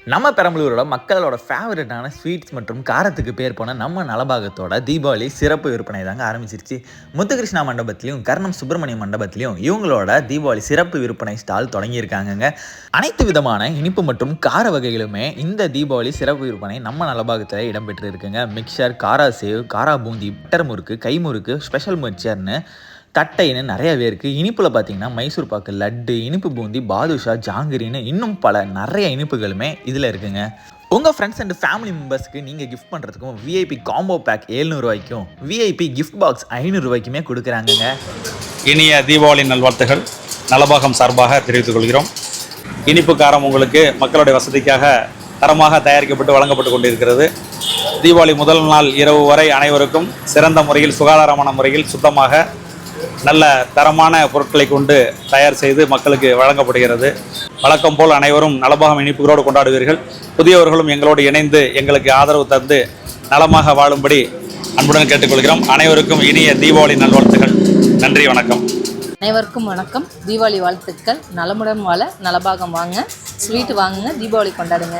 நம்ம பெரம்பலூரோட மக்களோட ஃபேவரட்டான ஸ்வீட்ஸ் மற்றும் காரத்துக்கு பேர் போன நம்ம நலபாகத்தோட தீபாவளி சிறப்பு விற்பனை தாங்க ஆரம்பிச்சிருச்சு. முத்துகிருஷ்ணா மண்டபத்திலையும் கர்ணம் சுப்பிரமணிய மண்டபத்திலையும் இவங்களோட தீபாவளி சிறப்பு விற்பனை ஸ்டால் தொடங்கியிருக்காங்கங்க. அனைத்து விதமான இனிப்பு மற்றும் கார வகைகளுமே இந்த தீபாவளி சிறப்பு விற்பனை நம்ம நலபாகத்தில் இடம்பெற்று இருக்குங்க. மிக்சர், காரா சேவ், காரா பூந்தி, பட்டர் முறுக்கு, கை முறுக்கு, ஸ்பெஷல் மிக்சர்னு தட்டைன்னு நிறையவே இருக்குது. இனிப்பில் பார்த்தீங்கன்னா மைசூர் பாக்கு, லட்டு, இனிப்பு பூந்தி, பாதுஷா, ஜாங்கிரின்னு இன்னும் நிறைய இனிப்புகளுமே இதில் இருக்குங்க. உங்கள் ஃப்ரெண்ட்ஸ் அண்ட் ஃபேமிலி மெம்பர்ஸ்க்கு நீங்கள் கிஃப்ட் பண்ணுறதுக்கும் விஐபி காம்போ பேக் 700 ரூபாய்க்கும் விஐபி கிஃப்ட் பாக்ஸ் 500 ரூபாய்க்குமே கொடுக்குறாங்கங்க. இனிய தீபாவளி நல்வாழ்த்துகள் நலபாகம் சார்பாக தெரிவித்துக் கொள்கிறோம். இனிப்பு காரம் உங்களுக்கு மக்களுடைய வசதிக்காக தரமாக தயாரிக்கப்பட்டு வழங்கப்பட்டு கொண்டிருக்கிறது. தீபாவளி முதல் நாள் இரவு வரை அனைவருக்கும் சிறந்த முறையில் சுகாதாரமான முறையில் சுத்தமாக நல்ல தரமான பொருட்களை கொண்டு தயார் செய்து மக்களுக்கு வழங்கப்படுகிறது. வழக்கம் போல் அனைவரும் நலபாகம் இனிப்புகளோடு கொண்டாடுவீர்கள். புதியவர்களும் எங்களோடு இணைந்து எங்களுக்கு ஆதரவு தந்து நலமாக வாழும்படி அன்புடன் கேட்டுக்கொள்கிறோம். அனைவருக்கும் இனிய தீபாவளி நல்வாழ்த்துக்கள். நன்றி, வணக்கம். அனைவருக்கும் வணக்கம். தீபாவளி வாழ்த்துக்கள். நலமுடன் வாழ நலபாகம் வாங்க, ஸ்வீட் வாங்குங்க, தீபாவளி கொண்டாடுங்க.